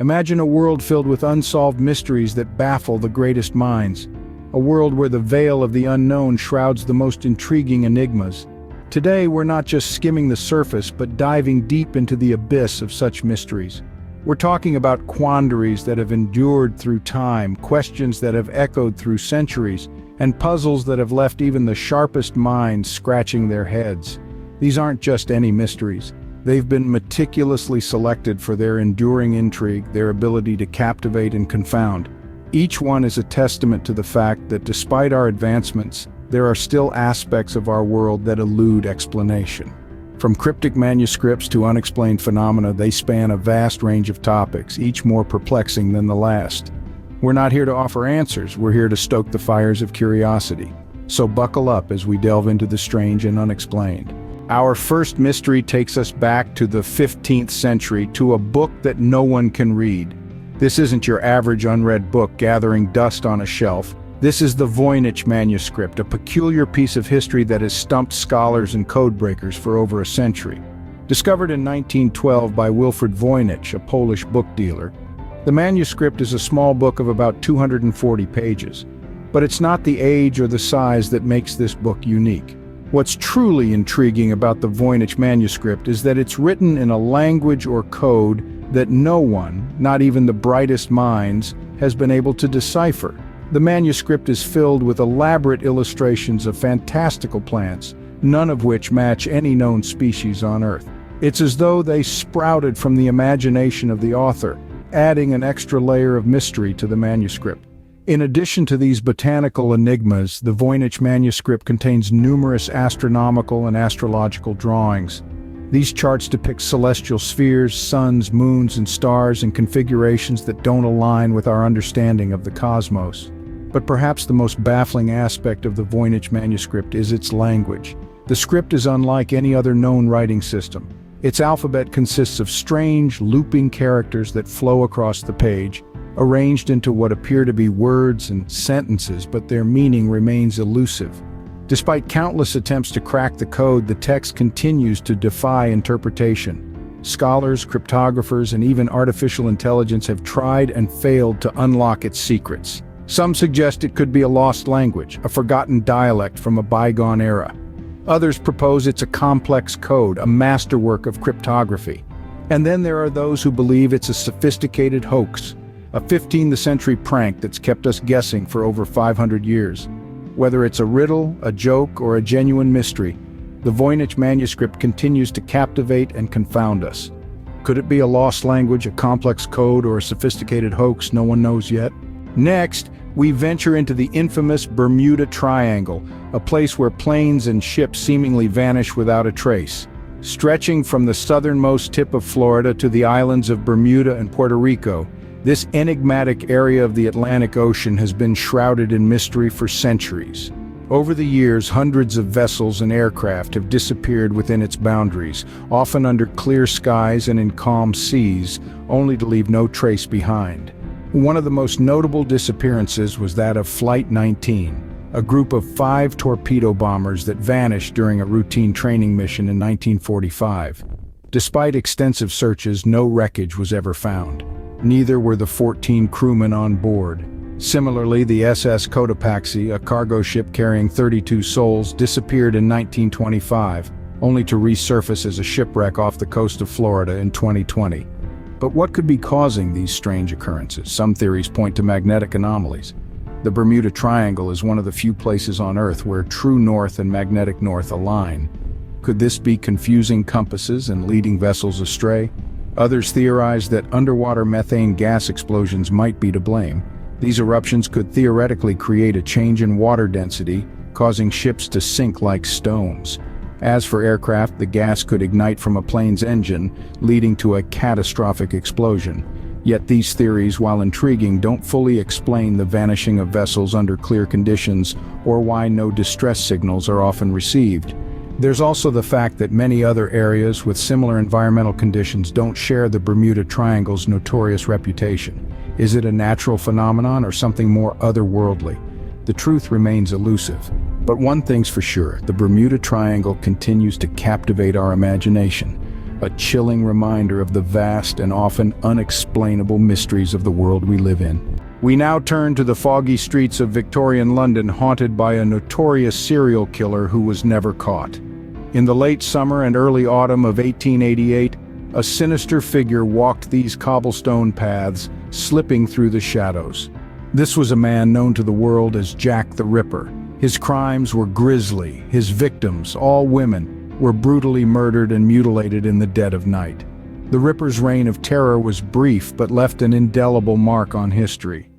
Imagine a world filled with unsolved mysteries that baffle the greatest minds. A world where the veil of the unknown shrouds the most intriguing enigmas. Today, we're not just skimming the surface, but diving deep into the abyss of such mysteries. We're talking about quandaries that have endured through time, questions that have echoed through centuries, and puzzles that have left even the sharpest minds scratching their heads. These aren't just any mysteries. They've been meticulously selected for their enduring intrigue, their ability to captivate and confound. Each one is a testament to the fact that despite our advancements, there are still aspects of our world that elude explanation. From cryptic manuscripts to unexplained phenomena, they span a vast range of topics, each more perplexing than the last. We're not here to offer answers, we're here to stoke the fires of curiosity. So buckle up as we delve into the strange and unexplained. Our first mystery takes us back to the 15th century, to a book that no one can read. This isn't your average unread book gathering dust on a shelf. This is the Voynich manuscript, a peculiar piece of history that has stumped scholars and codebreakers for over a century. Discovered in 1912 by Wilfred Voynich, a Polish book dealer, the manuscript is a small book of about 240 pages. But it's not the age or the size that makes this book unique. What's truly intriguing about the Voynich manuscript is that it's written in a language or code that no one, not even the brightest minds, has been able to decipher. The manuscript is filled with elaborate illustrations of fantastical plants, none of which match any known species on Earth. It's as though they sprouted from the imagination of the author, adding an extra layer of mystery to the manuscript. In addition to these botanical enigmas, the Voynich manuscript contains numerous astronomical and astrological drawings. These charts depict celestial spheres, suns, moons, and stars in configurations that don't align with our understanding of the cosmos. But perhaps the most baffling aspect of the Voynich manuscript is its language. The script is unlike any other known writing system. Its alphabet consists of strange, looping characters that flow across the page, arranged into what appear to be words and sentences, but their meaning remains elusive. Despite countless attempts to crack the code, the text continues to defy interpretation. Scholars, cryptographers, and even artificial intelligence have tried and failed to unlock its secrets. Some suggest it could be a lost language, a forgotten dialect from a bygone era. Others propose it's a complex code, a masterwork of cryptography. And then there are those who believe it's a sophisticated hoax, a 15th century prank that's kept us guessing for over 500 years. Whether it's a riddle, a joke, or a genuine mystery, the Voynich manuscript continues to captivate and confound us. Could it be a lost language, a complex code, or a sophisticated hoax no one knows yet? Next, we venture into the infamous Bermuda Triangle, a place where planes and ships seemingly vanish without a trace. Stretching from the southernmost tip of Florida to the islands of Bermuda and Puerto Rico, this enigmatic area of the Atlantic Ocean has been shrouded in mystery for centuries. Over the years, hundreds of vessels and aircraft have disappeared within its boundaries, often under clear skies and in calm seas, only to leave no trace behind. One of the most notable disappearances was that of Flight 19, a group of 5 torpedo bombers that vanished during a routine training mission in 1945. Despite extensive searches, no wreckage was ever found. Neither were the 14 crewmen on board. Similarly, the SS Cotopaxi, a cargo ship carrying 32 souls, disappeared in 1925, only to resurface as a shipwreck off the coast of Florida in 2020. But what could be causing these strange occurrences? Some theories point to magnetic anomalies. The Bermuda Triangle is one of the few places on Earth where true north and magnetic north align. Could this be confusing compasses and leading vessels astray? Others theorize that underwater methane gas explosions might be to blame. These eruptions could theoretically create a change in water density, causing ships to sink like stones. As for aircraft, the gas could ignite from a plane's engine, leading to a catastrophic explosion. Yet these theories, while intriguing, don't fully explain the vanishing of vessels under clear conditions or why no distress signals are often received. There's also the fact that many other areas with similar environmental conditions don't share the Bermuda Triangle's notorious reputation. Is it a natural phenomenon or something more otherworldly? The truth remains elusive. But one thing's for sure, the Bermuda Triangle continues to captivate our imagination. a chilling reminder of the vast and often unexplainable mysteries of the world we live in. We now turn to the foggy streets of Victorian London, haunted by a notorious serial killer who was never caught. In the late summer and early autumn of 1888, a sinister figure walked these cobblestone paths, slipping through the shadows. This was a man known to the world as Jack the Ripper. His crimes were grisly. His victims, all women, were brutally murdered and mutilated in the dead of night. The Ripper's reign of terror was brief but left an indelible mark on history.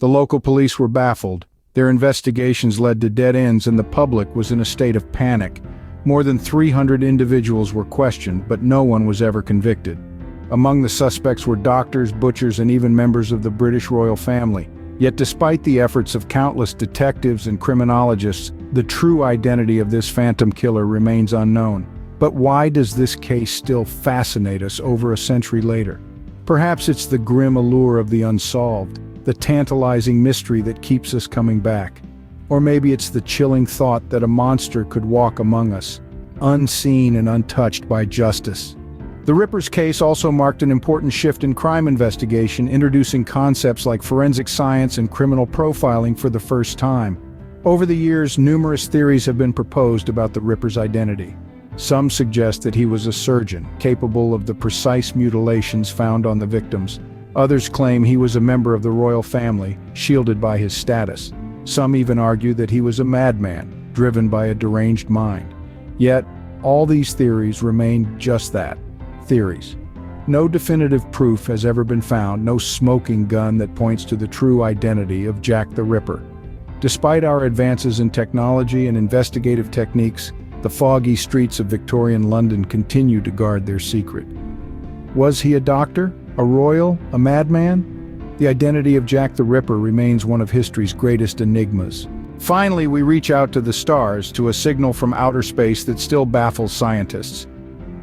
The local police were baffled. Their investigations led to dead ends, and the public was in a state of panic. More than 300 individuals were questioned, but no one was ever convicted. Among the suspects were doctors, butchers, and even members of the British royal family. Yet despite the efforts of countless detectives and criminologists, the true identity of this phantom killer remains unknown. But why does this case still fascinate us over a century later? Perhaps it's the grim allure of the unsolved, the tantalizing mystery that keeps us coming back. Or maybe it's the chilling thought that a monster could walk among us, unseen and untouched by justice. The Ripper's case also marked an important shift in crime investigation, introducing concepts like forensic science and criminal profiling for the first time. Over the years, numerous theories have been proposed about the Ripper's identity. Some suggest that he was a surgeon, capable of the precise mutilations found on the victims. Others claim he was a member of the royal family, shielded by his status. Some even argue that he was a madman, driven by a deranged mind. Yet, all these theories remain just that, theories. No definitive proof has ever been found, no smoking gun that points to the true identity of Jack the Ripper. Despite our advances in technology and investigative techniques, the foggy streets of Victorian London continue to guard their secret. Was he a doctor? A royal? A madman? The identity of Jack the Ripper remains one of history's greatest enigmas. Finally, we reach out to the stars, to a signal from outer space that still baffles scientists.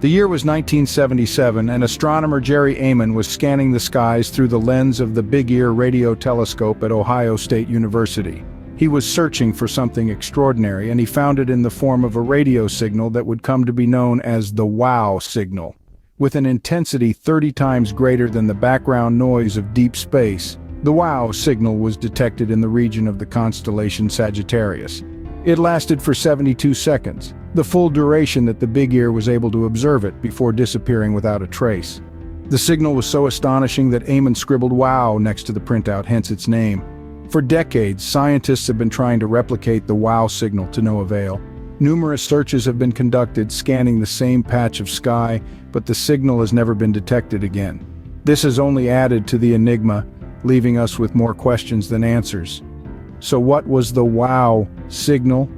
The year was 1977, and astronomer Jerry Amon was scanning the skies through the lens of the Big Ear radio telescope at Ohio State University. He was searching for something extraordinary, and he found it in the form of a radio signal that would come to be known as the wow signal. With an intensity 30 times greater than the background noise of deep space, the wow signal was detected in the region of the constellation Sagittarius. It lasted for 72 seconds, the full duration that the Big Ear was able to observe it before disappearing without a trace. The signal was so astonishing that Amon scribbled "wow" next to the printout, hence its name. For decades, scientists have been trying to replicate the wow signal to no avail. Numerous searches have been conducted, scanning the same patch of sky, but the signal has never been detected again. This has only added to the enigma, leaving us with more questions than answers. So what was the wow signal?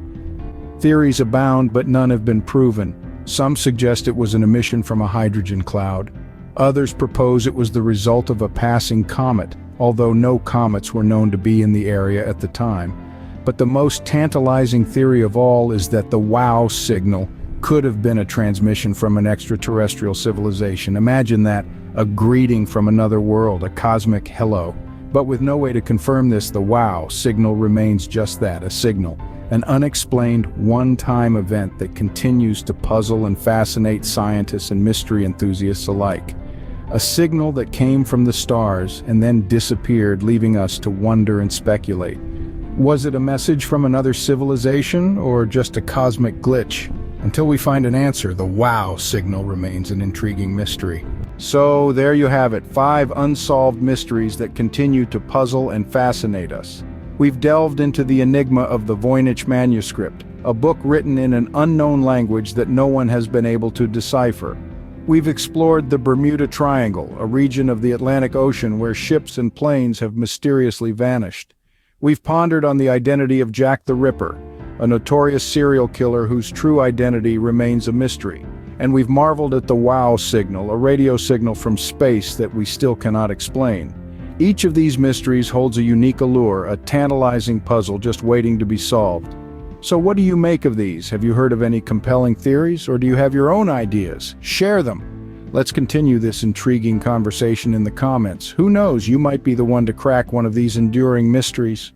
Theories abound, but none have been proven. Some suggest it was an emission from a hydrogen cloud. Others propose it was the result of a passing comet, although no comets were known to be in the area at the time. But the most tantalizing theory of all is that the wow signal could have been a transmission from an extraterrestrial civilization. Imagine that, a greeting from another world, a cosmic hello. But with no way to confirm this, the wow signal remains just that, a signal. An unexplained, one-time event that continues to puzzle and fascinate scientists and mystery enthusiasts alike. A signal that came from the stars and then disappeared, leaving us to wonder and speculate. Was it a message from another civilization or just a cosmic glitch? Until we find an answer, the wow signal remains an intriguing mystery. So there you have it, 5 unsolved mysteries that continue to puzzle and fascinate us. We've delved into the enigma of the Voynich manuscript, a book written in an unknown language that no one has been able to decipher. We've explored the Bermuda Triangle, a region of the Atlantic Ocean where ships and planes have mysteriously vanished. We've pondered on the identity of Jack the Ripper, a notorious serial killer whose true identity remains a mystery. And we've marveled at the wow signal, a radio signal from space that we still cannot explain. Each of these mysteries holds a unique allure, a tantalizing puzzle just waiting to be solved. So what do you make of these? Have you heard of any compelling theories, or do you have your own ideas? Share them. Let's continue this intriguing conversation in the comments. Who knows, you might be the one to crack one of these enduring mysteries.